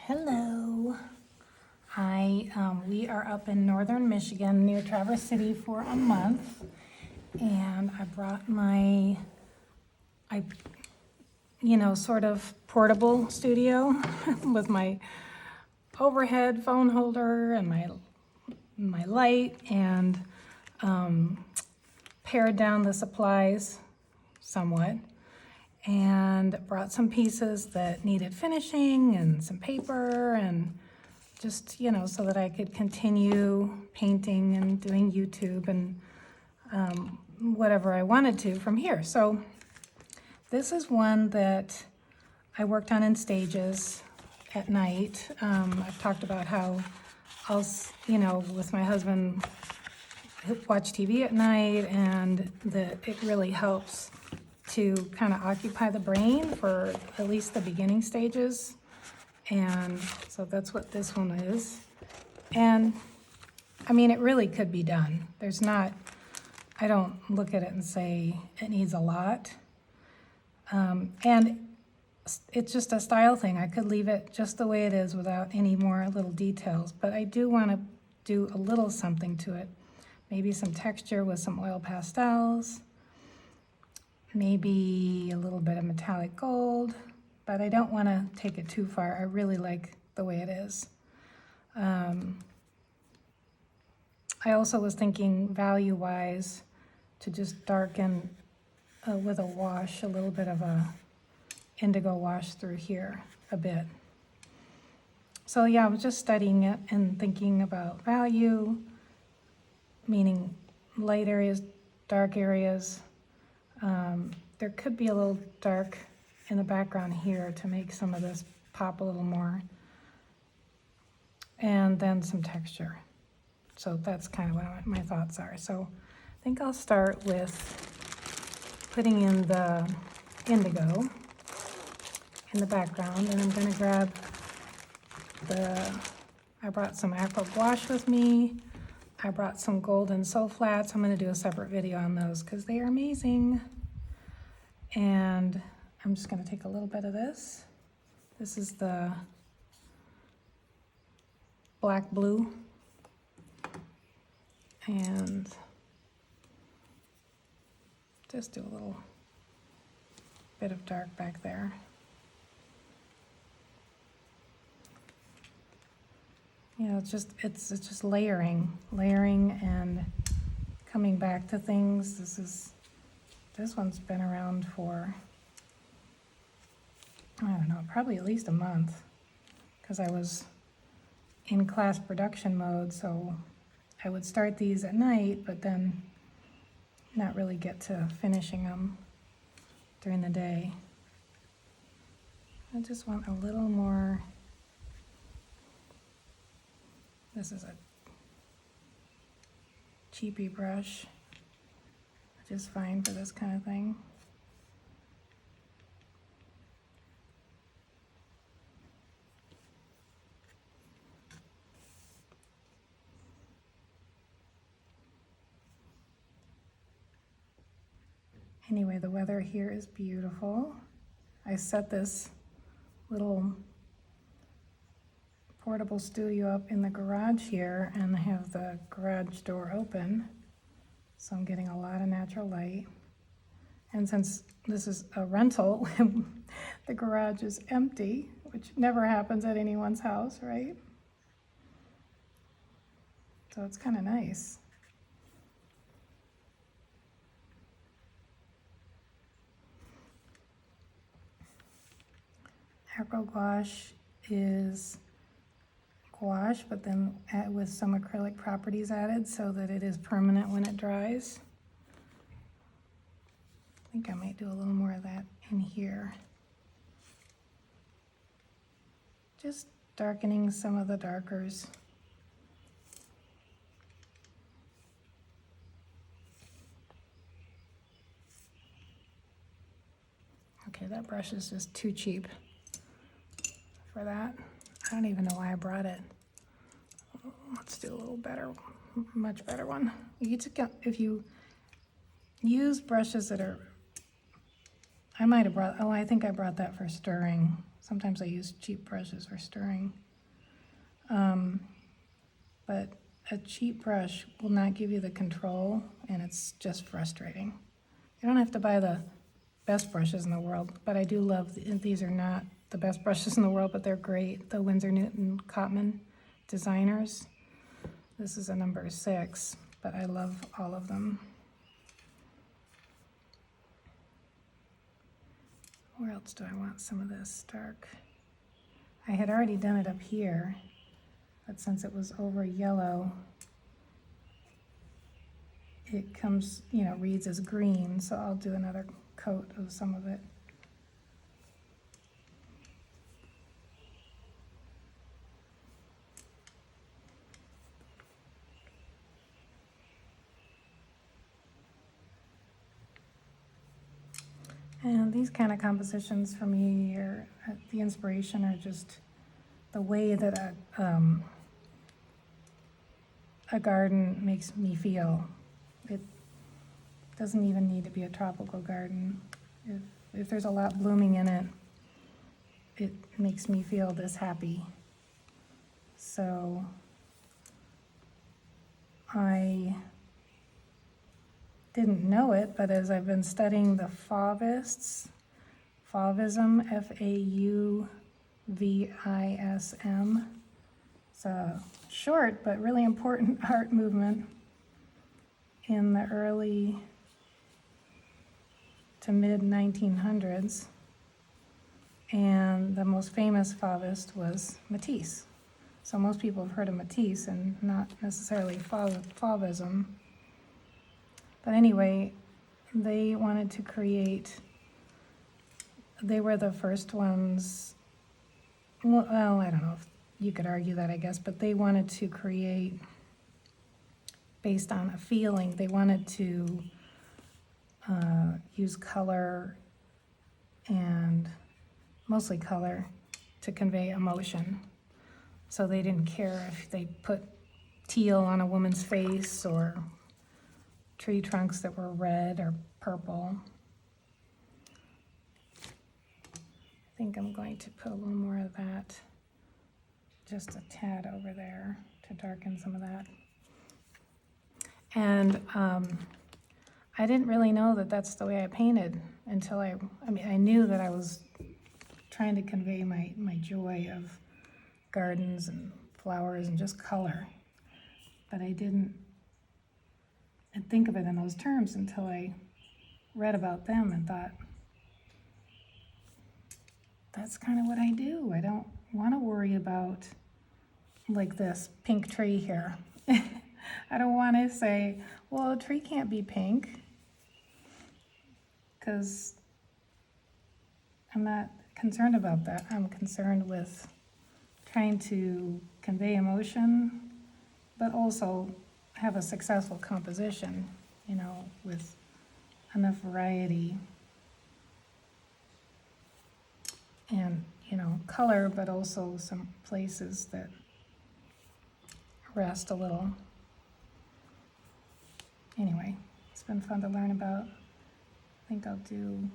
Hello. We are up in northern Michigan near Traverse City for a month, and I brought my, sort of portable studio with my overhead phone holder and my light, and pared down the supplies somewhat, and brought some pieces that needed finishing and some paper, and just, so that I could continue painting and doing YouTube and whatever I wanted to from here. So this is one that I worked on in stages at night. I've talked about how I'll, with my husband, watch TV at night, and that it really helps to kind of occupy the brain for at least the beginning stages. And so that's what this one is. And I mean, it really could be done. I don't look at it and say it needs a lot. And it's just a style thing. I could leave it just the way it is without any more little details, but I do want to do a little something to it. Maybe some texture with some oil pastels, maybe a little bit of metallic gold, but I don't want to take it too far. I really like the way it is. I also was thinking value-wise to just darken with a wash, a little bit of a indigo wash through here a bit. So yeah, I was just studying it and thinking about value, meaning light areas, dark areas. There could be a little dark in the background here to make some of this pop a little more. And then some texture. So that's kind of what my thoughts are. So I think I'll start with putting in the indigo in the background, and I'm gonna grab I brought some aqua gouache with me. I brought some golden so flats. I'm gonna do a separate video on those because they are amazing. And I'm just gonna take a little bit of this. This is the black blue. And just do a little bit of dark back there. It's just layering and coming back to things. This one's been around for, I don't know, probably at least a month, because I was in class production mode, so I would start these at night, but then not really get to finishing them during the day. I just want a little more. This is a cheapy brush, which is fine for this kind of thing. Anyway, the weather here is beautiful. I set this little portable studio up in the garage here, and I have the garage door open, so I'm getting a lot of natural light. And since this is a rental, the garage is empty, which never happens at anyone's house, right? So it's kind of nice. Aqua gouache is gouache, but then with some acrylic properties added so that it is permanent when it dries. I think I might do a little more of that in here. Just darkening some of the darkers. Okay, that brush is just too cheap for that. I don't even know why I brought it. Let's do a little better, much better one. If you use brushes that are, I think I brought that for stirring. Sometimes I use cheap brushes for stirring. But a cheap brush will not give you the control, and it's just frustrating. You don't have to buy the best brushes in the world, but I do love, these are not the best brushes in the world, but they're great. The Winsor Newton Cotman designers. This is a number 6, but I love all of them. Where else do I want some of this dark? I had already done it up here, but since it was over yellow, it comes, you know, reads as green, so I'll do another coat of some of it. And these kind of compositions for me are, the inspiration are just the way that a garden makes me feel. It doesn't even need to be a tropical garden. If there's a lot blooming in it, it makes me feel this happy. So I didn't know it, but as I've been studying the Fauvism, Fauvism, it's a short but really important art movement in the early to mid 1900s, and the most famous Fauvist was Matisse. So most people have heard of Matisse and not necessarily Fauvism. But anyway, they wanted to create, they were the first ones, well, I don't know if you could argue that, I guess, but they wanted to create based on a feeling. They wanted to use color, and mostly color, to convey emotion. So they didn't care if they put teal on a woman's face or tree trunks that were red or purple. I think I'm going to put a little more of that, just a tad over there to darken some of that. And I didn't really know that that's the way I painted until I knew that I was trying to convey my joy of gardens and flowers and just color. But I didn't think of it in those terms until I read about them and thought, that's kind of what I do. I don't want to worry about, like, this pink tree here. I don't want to say, well, a tree can't be pink, because I'm not concerned about that. I'm concerned with trying to convey emotion, but also have a successful composition, you know, with enough variety and, you know, color, but also some places that rest a little. Anyway, it's been fun to learn about. I think I'll do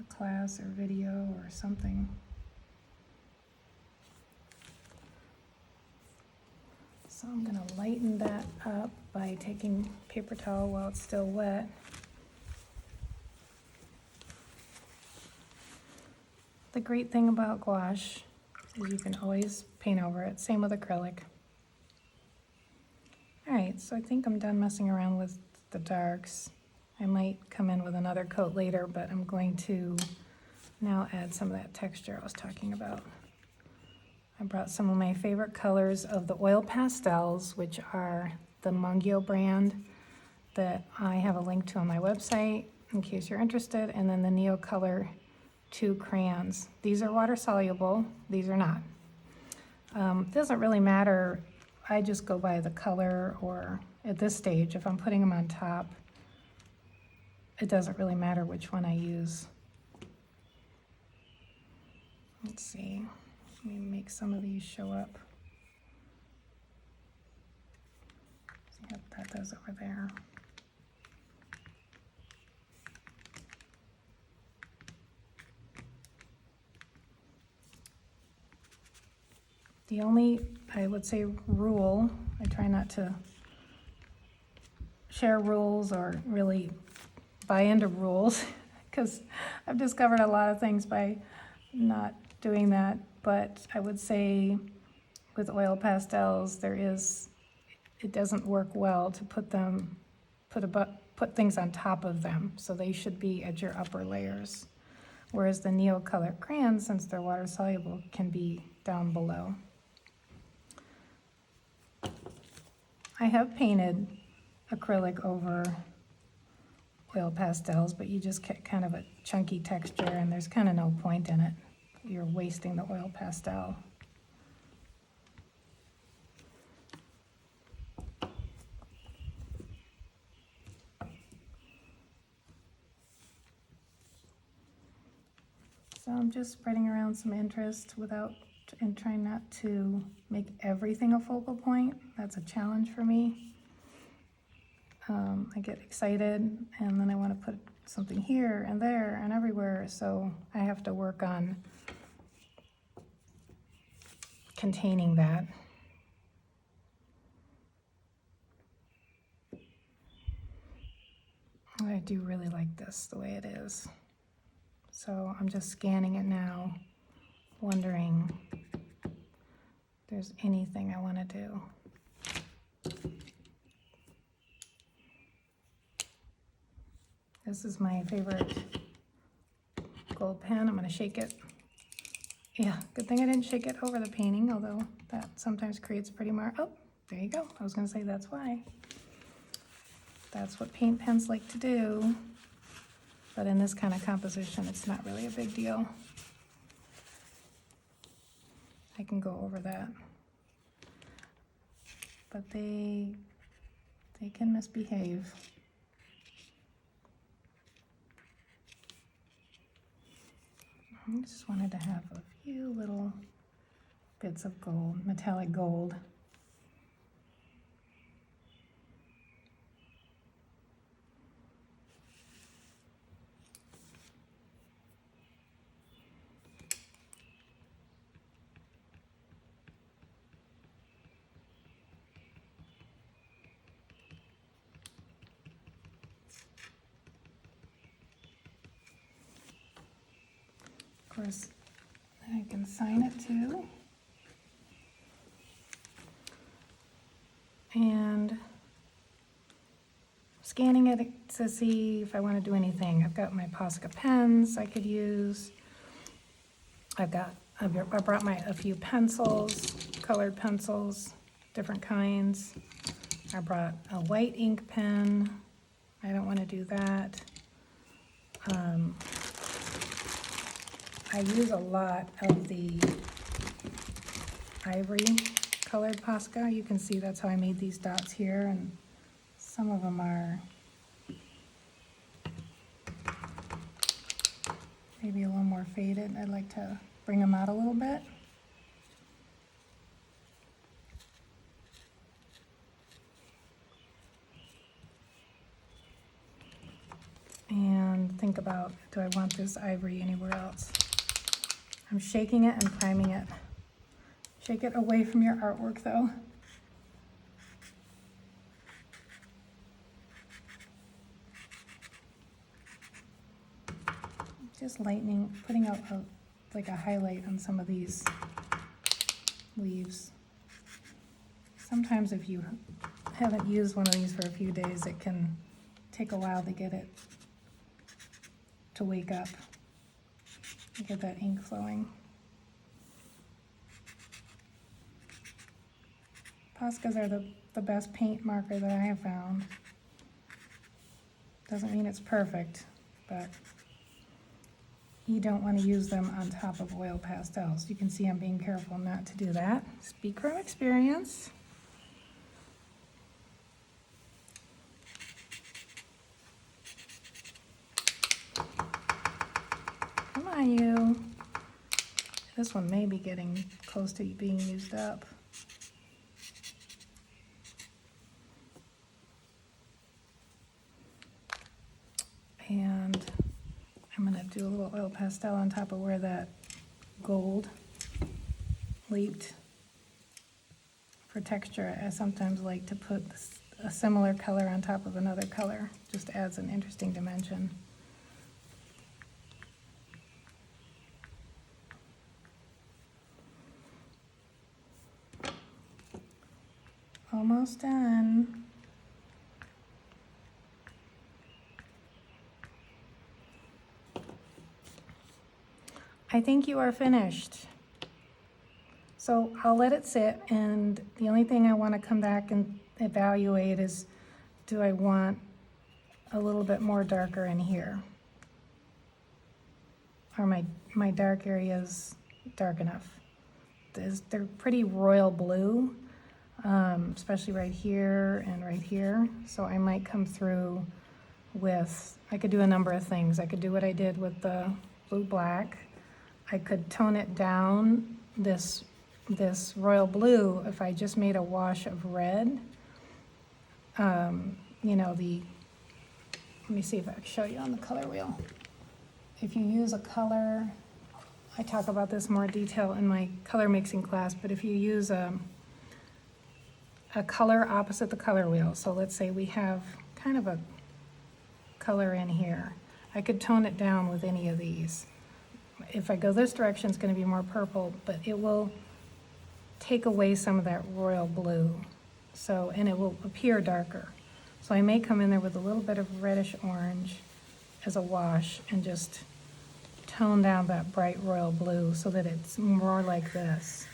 a class or video or something. So I'm going to lighten that up by taking paper towel while it's still wet. The great thing about gouache is you can always paint over it. Same with acrylic. All right, so I think I'm done messing around with the darks. I might come in with another coat later, but I'm going to now add some of that texture I was talking about. I brought some of my favorite colors of the oil pastels, which are the Mungyo brand that I have a link to on my website in case you're interested, and then the Neocolor 2 crayons. These are water soluble, these are not. It doesn't really matter. I just go by the color, or at this stage, if I'm putting them on top, it doesn't really matter which one I use. Let's see, let me make some of these show up. See what that does over there. The only, I would say, rule, I try not to share rules or really buy into rules, because I've discovered a lot of things by not doing that. But I would say with oil pastels, it doesn't work well to put things on top of them, so they should be at your upper layers. Whereas the Neocolor crayons, since they're water soluble, can be down below. I have painted acrylic over oil pastels, but you just get kind of a chunky texture and there's kind of no point in it. You're wasting the oil pastel. So I'm just spreading around some interest and trying not to make everything a focal point. That's a challenge for me. I get excited and then I want to put something here and there and everywhere, so I have to work on containing that. I do really like this the way it is. So I'm just scanning it now, wondering if there's anything I want to do. This is my favorite gold pen. I'm going to shake it. Yeah, good thing I didn't shake it over the painting, although that sometimes creates pretty mark. Oh, there you go. I was going to say that's why. That's what paint pens like to do. But in this kind of composition, it's not really a big deal. I can go over that. But they can misbehave. I just wanted to have a few little bits of gold, metallic gold. Of course, I can sign it too. And scanning it to see if I want to do anything. I've got my Posca pens I could use. I brought a few pencils, colored pencils, different kinds. I brought a white ink pen. I don't want to do that. I use a lot of the ivory colored Posca. You can see that's how I made these dots here, and some of them are maybe a little more faded. I'd like to bring them out a little bit. And think about, do I want this ivory anywhere else? I'm shaking it and priming it. Shake it away from your artwork though. Just lightening, putting out like a highlight on some of these leaves. Sometimes if you haven't used one of these for a few days, it can take a while to get it to wake up, get that ink flowing. Poscas are the best paint marker that I have found. Doesn't mean it's perfect, but you don't want to use them on top of oil pastels. You can see I'm being careful not to do that. Speak from experience. Come on, you. This one may be getting close to being used up. And I'm going to do a little oil pastel on top of where that gold leaked. For texture, I sometimes like to put a similar color on top of another color. Just adds an interesting dimension. Almost done. I think you are finished. So I'll let it sit, and the only thing I want to come back and evaluate is, do I want a little bit more darker in here? Are my dark areas dark enough? They're pretty royal blue, especially right here and right here. So I might come through with, I could do a number of things. I could do what I did with the blue-black. I could tone it down, this royal blue, if I just made a wash of red. You know, let me see if I can show you on the color wheel. If you use a color, I talk about this more detail in my color mixing class, but if you use a color opposite the color wheel, so let's say we have kind of a color in here, I could tone it down with any of these. If I go this direction, it's going to be more purple, but it will take away some of that royal blue, so, and it will appear darker. So I may come in there with a little bit of reddish orange as a wash and just tone down that bright royal blue so that it's more like this.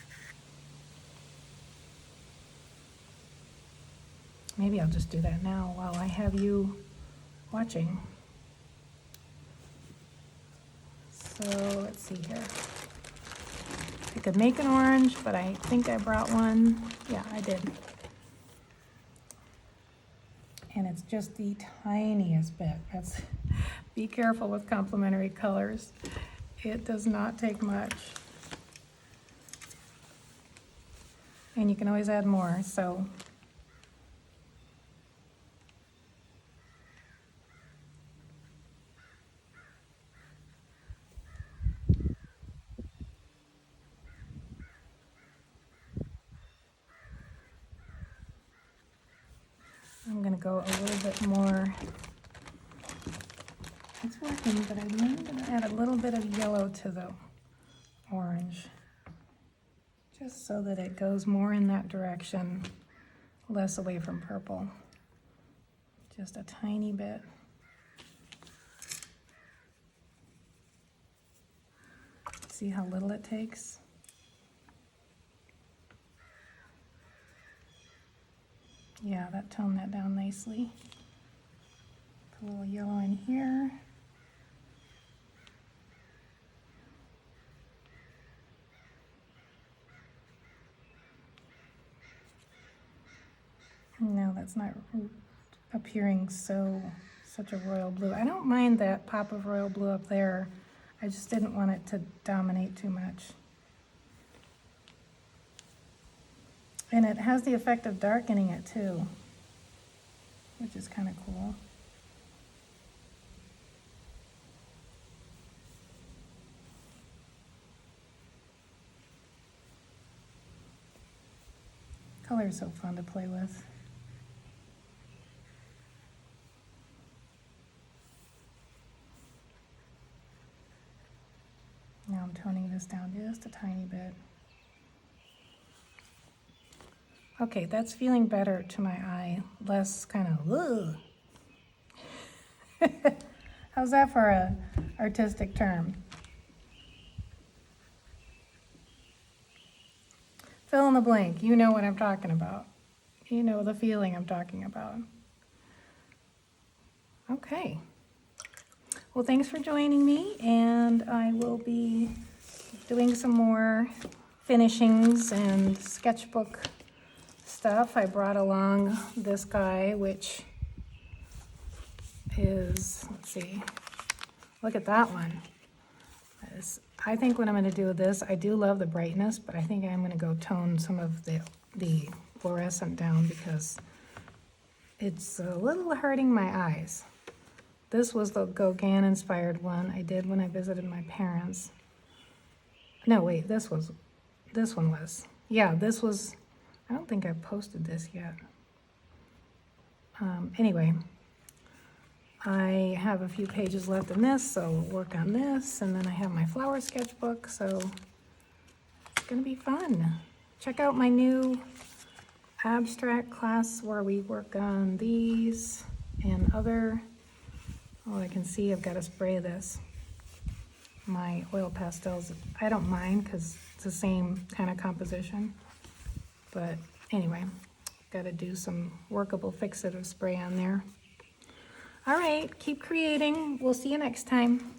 Maybe I'll just do that now while I have you watching. So let's see here. I could make an orange, but I think I brought one. Yeah, I did. And it's just the tiniest bit. Be careful with complementary colors. It does not take much. And you can always add more, so. I'm gonna go a little bit more. It's working, but I'm gonna add a little bit of yellow to the orange, just so that it goes more in that direction, less away from purple. Just a tiny bit. See how little it takes? Yeah, that toned that down nicely. Put a little yellow in here. No, that's not appearing such a royal blue. I don't mind that pop of royal blue up there. I just didn't want it to dominate too much. And it has the effect of darkening it too, which is kind of cool. Color is so fun to play with. Now I'm toning this down just a tiny bit. Okay, that's feeling better to my eye, less kind of, ugh. How's that for a artistic term? Fill in the blank, you know what I'm talking about. You know the feeling I'm talking about. Okay. Well, thanks for joining me, and I will be doing some more finishings and sketchbook stuff. I brought along this guy, which is, let's see, look at that one. I think what I'm going to do with this, I do love the brightness, but I think I'm going to go tone some of the fluorescent down because it's a little hurting my eyes. This was the Gauguin inspired one I did when I visited my parents. No, wait, this one was. Yeah, this was, I don't think I've posted this yet. Anyway, I have a few pages left in this, so we'll work on this, and then I have my flower sketchbook, so it's gonna be fun. Check out my new abstract class where we work on these and other, oh, I can see I've got to spray this. My oil pastels, I don't mind because it's the same kind of composition. But anyway, got to do some workable fixative spray on there. All right, keep creating. We'll see you next time.